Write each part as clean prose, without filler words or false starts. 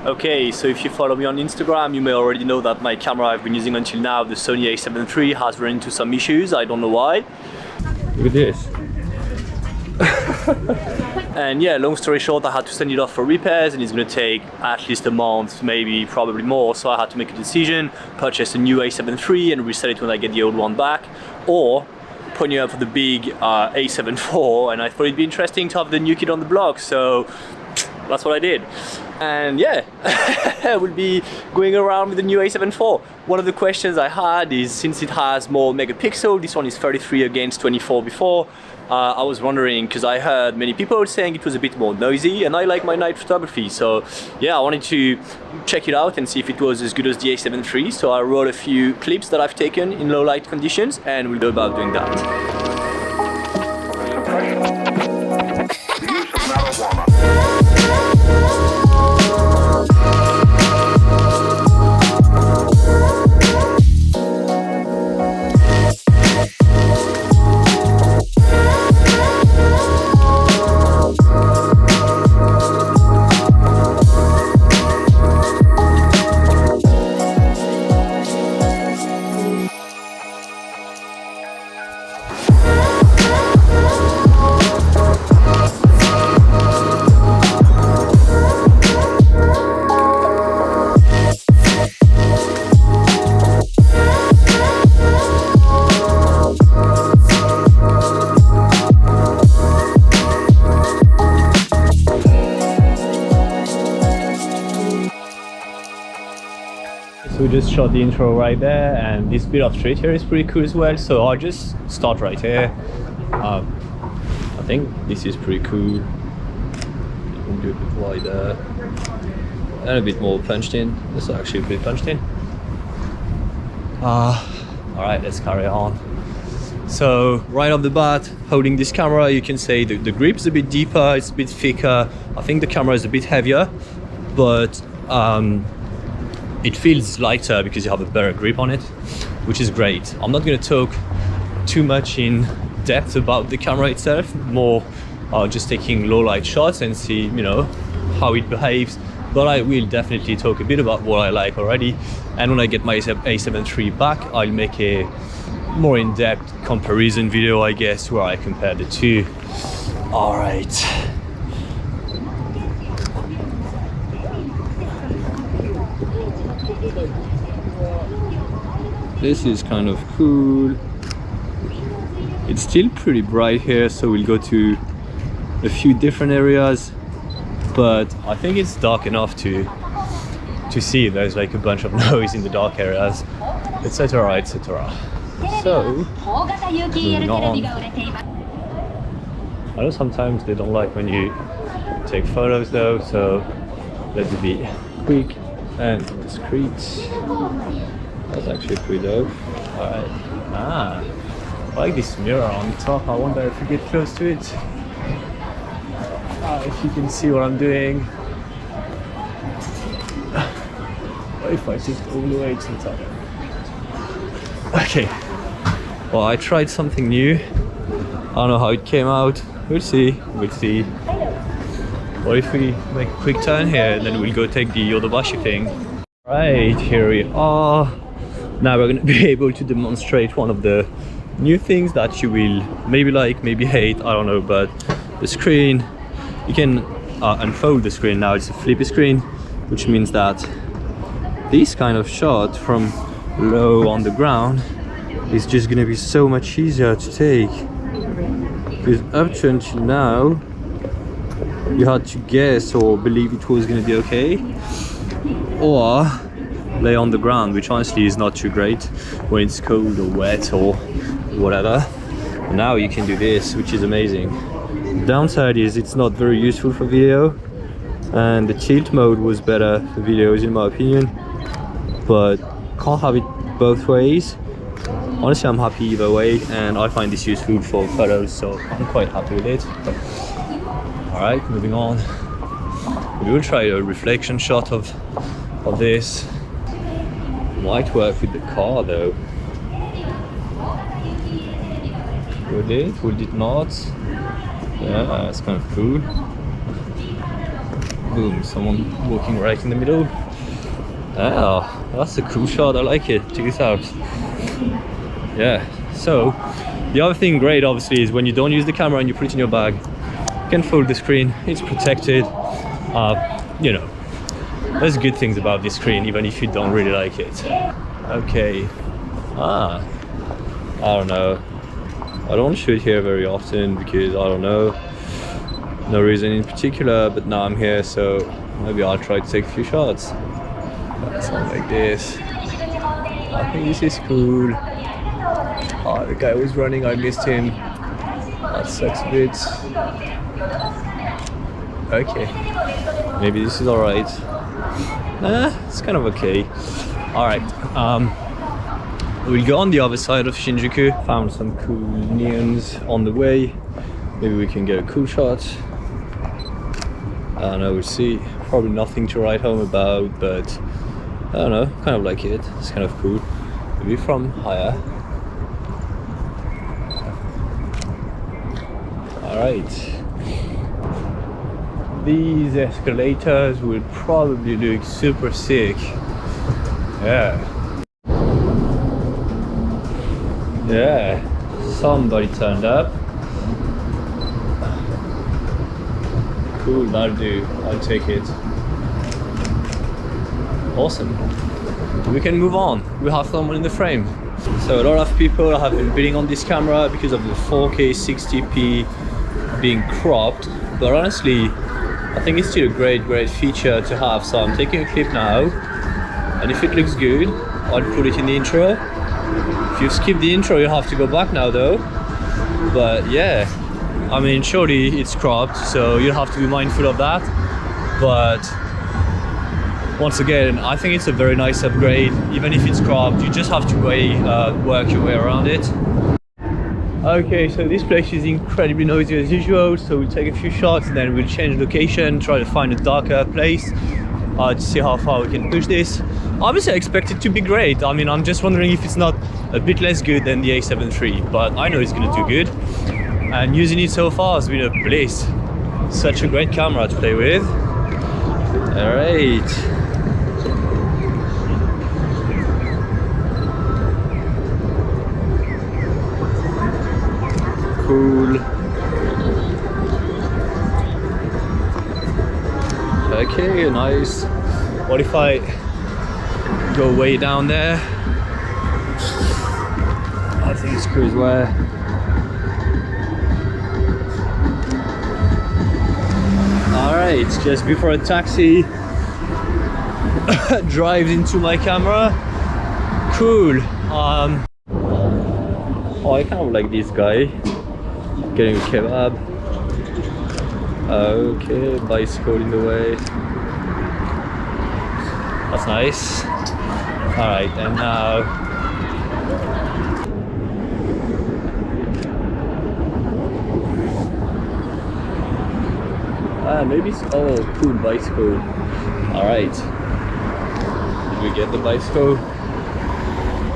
Okay, so if you follow me on Instagram, you may already know that my camera I've been using until now, the Sony A7IV, has run into some issues. I don't know why. Look at this. And yeah, long story short, I had to send it off for repairs, and it's gonna take at least a month, maybe probably more. So I had to make a decision, purchase a new A7III and resell it when I get the old one back, or pony up for the big A7IV. And I thought it'd be interesting to have the new kid on the block, so that's what I did. And yeah, I will be going around with the new A7IV. One of the questions I had is, since it has more megapixel, this one is 33 against 24 before, I was wondering, because I heard many people saying it was a bit more noisy, and I like my night photography, so yeah, I wanted to check it out and see if it was as good as the A7III. So I wrote a few clips that I've taken in low light conditions, and we'll go about doing that. So we just shot the intro right there, and this bit of street here is pretty cool as well, so I'll just start right here. I think this is pretty cool. You can do a bit wider and a bit more punched in. This is actually a bit punched in. Alright, let's carry on. So right off the bat, holding this camera, you can say the grip is a bit deeper, it's a bit thicker. I think the camera is a bit heavier, but it feels lighter because you have a better grip on it, which is great. I'm not going to talk too much in depth about the camera itself, more just taking low light shots and see, you know, how it behaves. But I will definitely talk a bit about what I like already. And when I get my A7III back, I'll make a more in-depth comparison video, I guess, where I compare the two. All right. This is kind of cool. It's still pretty bright here, so we'll go to a few different areas, but I think it's dark enough to see there's like a bunch of noise in the dark areas, etc, etc. So moving on. I know sometimes they don't like when you take photos though, so let's be quick and discreet. That's actually pretty dope. Alright. I like this mirror on the top. I wonder if we get close to it. If you can see what I'm doing. What if I just all the way to the top? Okay. Well, I tried something new. I don't know how it came out. We'll see. We'll see. What if we make a quick turn here and then we'll go take the Yodobashi thing? Right, here we are. Now we're going to be able to demonstrate one of the new things that you will maybe like, maybe hate, I don't know, but the screen, you can unfold the screen now. It's a flippy screen, which means that this kind of shot from low on the ground is just going to be so much easier to take, because up to until now you had to guess or believe it was going to be okay, or lay on the ground, which honestly is not too great when it's cold or wet or whatever. But now you can do this, which is amazing. The downside is it's not very useful for video, and the tilt mode was better for videos in my opinion, but can't have it both ways. Honestly, I'm happy either way, and I find this useful for photos, so I'm quite happy with it. Alright, moving on. We will try a reflection shot of this. Might work with the car though. Would it? Would it not? Yeah, it's kind of cool. boom, someone walking right in the middle. Oh, that's a cool shot. I like it. Check this out. Yeah. So the other thing great obviously is when you don't use the camera and you put it in your bag, you can fold the screen. It's protected. You know, there's good things about this screen even if you don't really like it. Okay. I don't know. I don't shoot here very often because I don't know. No reason in particular, but now I'm here, so maybe I'll try to take a few shots. Something like this. I think this is cool. Oh, the guy was running, I missed him. That sucks a bit. Okay. Maybe this is alright. It's kind of okay. Alright. We'll go on the other side of Shinjuku. Found some cool neons on the way. Maybe we can get a cool shot. I don't know, we'll see. Probably nothing to write home about, but I don't know, kind of like it. It's kind of cool. Maybe from higher. Alright. These escalators will probably look super sick. Yeah. Yeah. Somebody turned up. Cool, that'll do. I'll take it. Awesome. We can move on. We have someone in the frame. So a lot of people have been bidding on this camera because of the 4K 60p being cropped. But honestly, I think it's still a great feature to have. So I'm taking a clip now. And if it looks good, I'll put it in the intro. If you've skipped the intro, you have to go back now though. But yeah. I mean, surely it's cropped, so you'll have to be mindful of that. But once again, I think it's a very nice upgrade. Even if it's cropped, you just have to work your way around it. Okay, so this place is incredibly noisy as usual, so we'll take a few shots and then we'll change location, try to find a darker place to see how far we can push this. Obviously I expect it to be great. I mean, I'm just wondering if it's not a bit less good than the A7IV, but I know it's gonna do good. And using it so far has been a bliss. Such a great camera to play with. Alright. Cool. Okay, nice. What if I go way down there? I think it's cool as well. Alright, just before a taxi drives into my camera. Cool. Oh, I kind of like this guy getting a kebab. Okay, bicycle in the way. That's nice. Alright, and now maybe it's cool bicycle. Alright. Did we get the bicycle?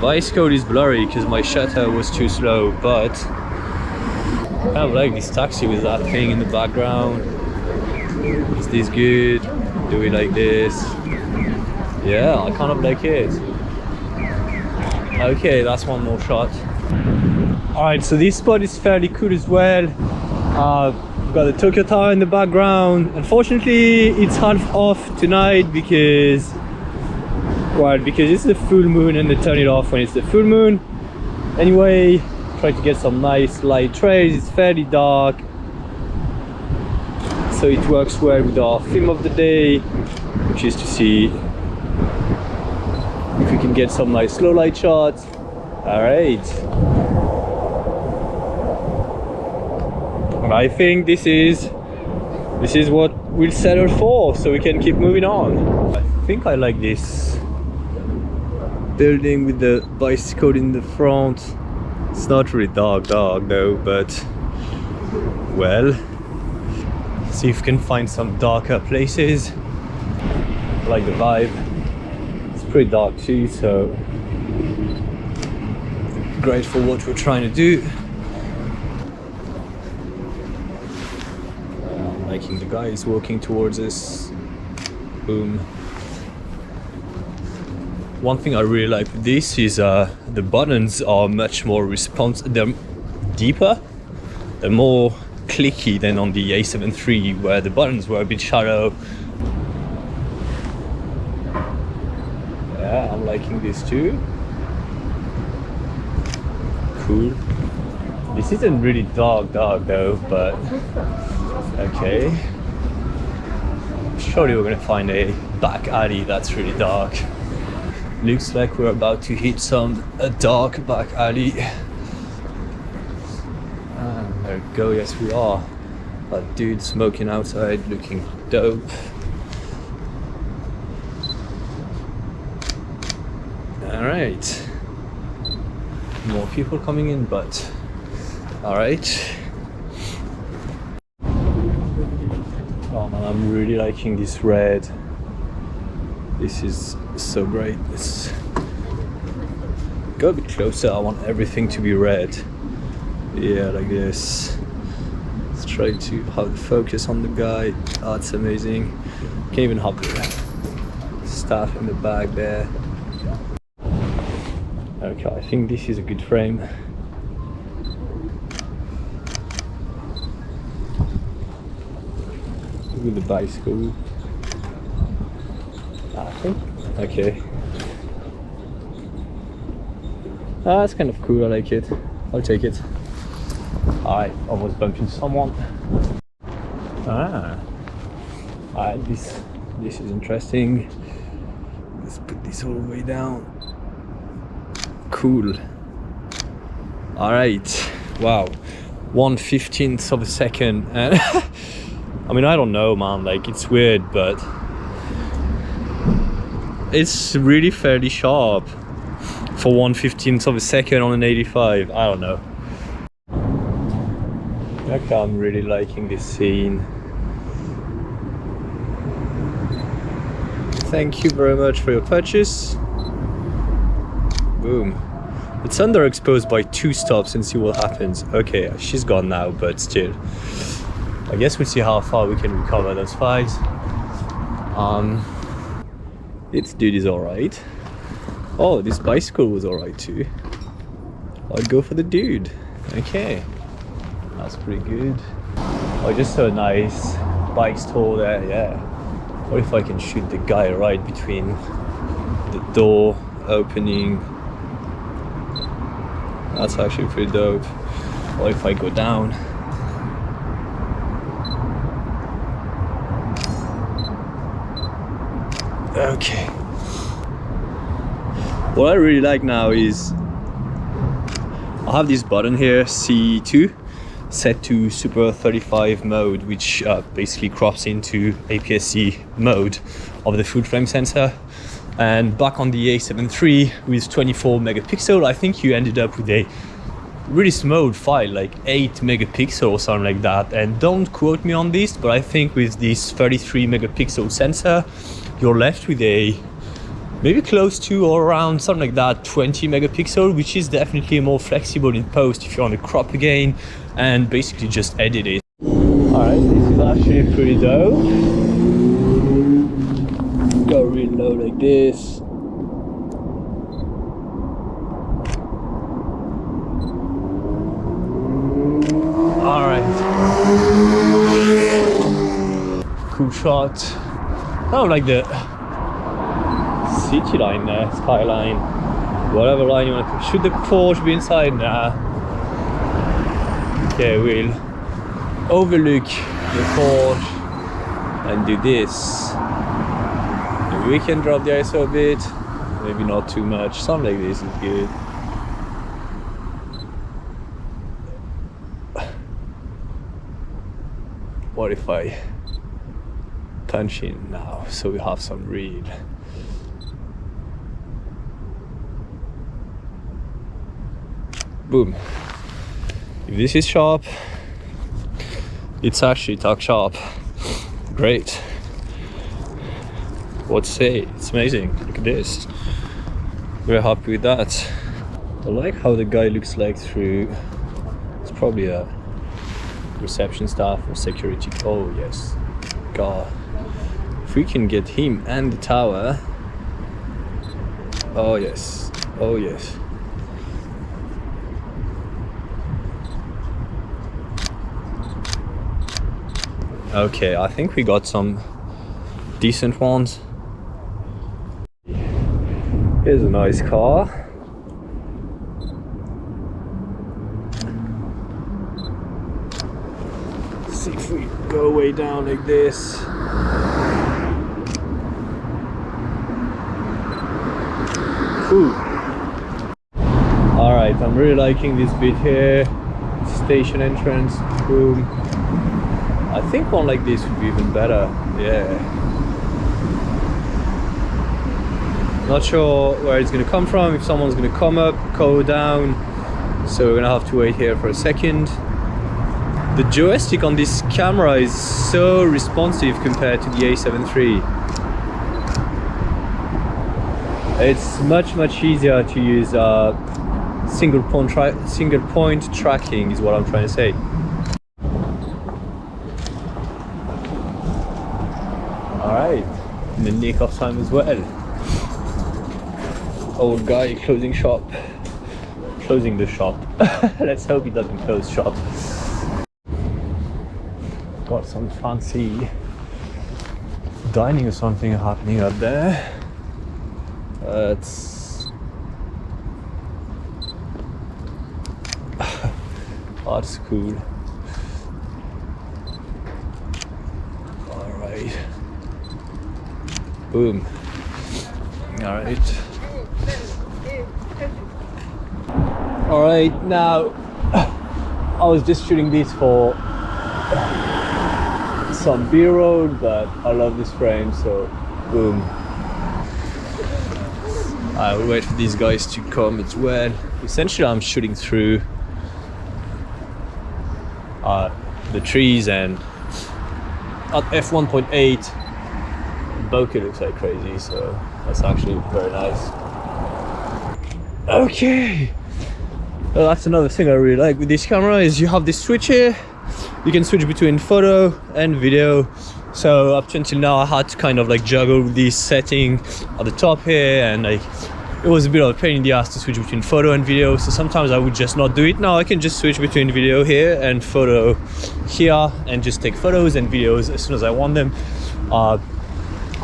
Bicycle is blurry because my shutter was too slow, but I kind of like this taxi with that thing in the background. Is this good? Do we like this? Yeah, I kind of like it. Okay, that's one more shot. Alright, so this spot is fairly cool as well. We've got the Tokyo Tower in the background. Unfortunately, it's half off tonight because it's the full moon and they turn it off when it's the full moon. Anyway, try to get some nice light trails. It's fairly dark, so it works well with our theme of the day, which is to see if we can get some nice low light shots. All right. And I think this is what we'll settle for, so we can keep moving on. I think I like this building with the bicycle in the front. It's not really dark though, but well, see if we can find some darker places. I like the vibe. It's pretty dark too, so great for what we're trying to do. Liking the guys walking towards us Boom. One thing I really like with this is the buttons are much more responsive. They're deeper, they're more clicky than on the A7IV, where the buttons were a bit shallow. Yeah, I'm liking this too. Cool. This isn't really dark though, but okay. Surely we're gonna find a back alley that's really dark. Looks like we're about to hit a dark back alley. And there we go, yes we are. That dude smoking outside, looking dope. Alright. More people coming in, but alright. Oh man, I'm really liking this red. This is so great. Let's go a bit closer. I want everything to be red. Yeah, like this. Let's try to have the focus on the guy. Oh, it's amazing. Can't even hop the stuff in the bag there. Okay, I think this is a good frame. With the bicycle. I think. Okay. That's kind of cool, I like it. I'll take it. Alright, almost bumped into someone. Alright, this is interesting. Let's put this all the way down. Cool. Alright. Wow. 1/15 of a second. And I mean, I don't know, man, like it's weird, but it's really fairly sharp for 1/15 of a second on an 85. I don't know. Okay, I'm really liking this scene. Thank you very much for your purchase. Boom. It's underexposed by 2 stops and see what happens. Okay, she's gone now, but still. I guess we'll see how far we can recover those fights. This dude is alright. Oh, this bicycle was alright too. I'd go for the dude. Okay. That's pretty good. Oh, just so nice. Bike stall there, yeah. What if I can shoot the guy right between the door opening? That's actually pretty dope. Or if I go down. Okay. What I really like now is I have this button here, C2, set to Super 35 mode, which basically crops into APS-C mode of the full frame sensor. And back on the A7III with 24 megapixel, I think you ended up with a really small file, like 8 megapixel or something like that. And don't quote me on this, but I think with this 33 megapixel sensor, you're left with a maybe close to or around something like that 20 megapixel, which is definitely more flexible in post if you want to crop again and basically just edit it. Alright, this is actually pretty dope. Go real low like this. Alright. Cool shot. I don't like the city line there, skyline, whatever line you want to put. Should the Porsche be inside? Nah. Okay, we'll overlook the Porsche and do this. Maybe we can drop the ISO a bit, maybe not too much. Something like this is good. What if I punch in now so we have some read? Boom. If this is sharp, it's actually talk sharp. Great. What to say? It's amazing. Look at this. We're happy with that. I like how the guy looks like through. It's probably a reception staff or security. Oh yes. God. If we can get him and the tower. Oh yes, oh yes. Okay, I think we got some decent ones. Here's a nice car. Let's see if we go way down like this. Cool. Alright, I'm really liking this bit here. Station entrance, boom. I think one like this would be even better. Yeah. Not sure where it's gonna come from, if someone's gonna come up, go down. So we're gonna have to wait here for a second. The joystick on this camera is so responsive compared to the A7IV. It's much easier to use single point tracking is what I'm trying to say. Alright, in the nick of time as well. Old guy closing shop. Closing the shop. Let's hope he doesn't close shop. Got some fancy dining or something happening up there. That's cool. Alright. Boom. Alright. Alright, now I was just shooting this for some B-roll, but I love this frame, so boom. I will wait for these guys to come as well. Essentially, I'm shooting through the trees, and at f1.8 bokeh looks like crazy, so that's actually very nice. Okay, well, that's another thing I really like with this camera is you have this switch here. You can switch between photo and video. So up to until now I had to kind of like juggle this setting at the top here, and like it was a bit of a pain in the ass to switch between photo and video, so sometimes I would just not do it. Now I can just switch between video here and photo here and just take photos and videos as soon as I want them,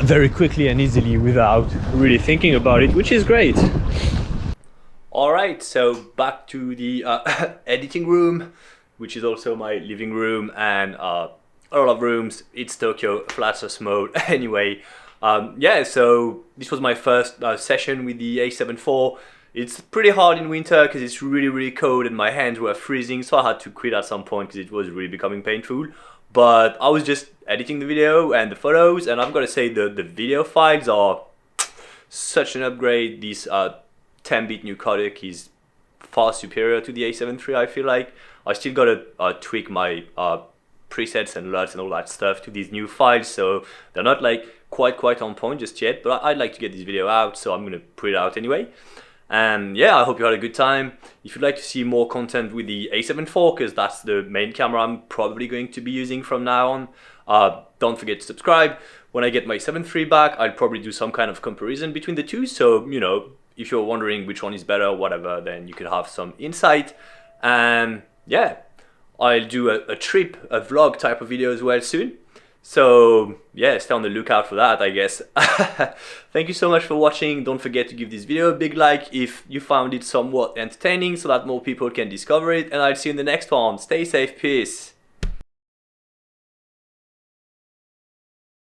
very quickly and easily without really thinking about it, which is great. Alright, so back to the editing room, which is also my living room and a lot of rooms. It's Tokyo, flat mode. Anyway, yeah, so this was my first session with the A7IV. It's pretty hard in winter because it's really cold and my hands were freezing, so I had to quit at some point because it was really becoming painful. But I was just editing the video and the photos, and I've got to say the video files are such an upgrade. This 10-bit new codec is far superior to the A7III, I feel like. I still gotta tweak my presets and LUTs and all that stuff to these new files, so they're not like quite on point just yet, but I'd like to get this video out, so I'm gonna put it out anyway. And yeah, I hope you had a good time. If you'd like to see more content with the A7IV, because that's the main camera I'm probably going to be using from now on, don't forget to subscribe. When I get my A7III back, I'll probably do some kind of comparison between the two, so you know, if you're wondering which one is better or whatever, then you could have some insight. And yeah, I'll do a trip, a vlog type of video as well soon. So yeah, stay on the lookout for that, I guess. Thank you so much for watching. Don't forget to give this video a big like if you found it somewhat entertaining, so that more people can discover it. And I'll see you in the next one. Stay safe, peace.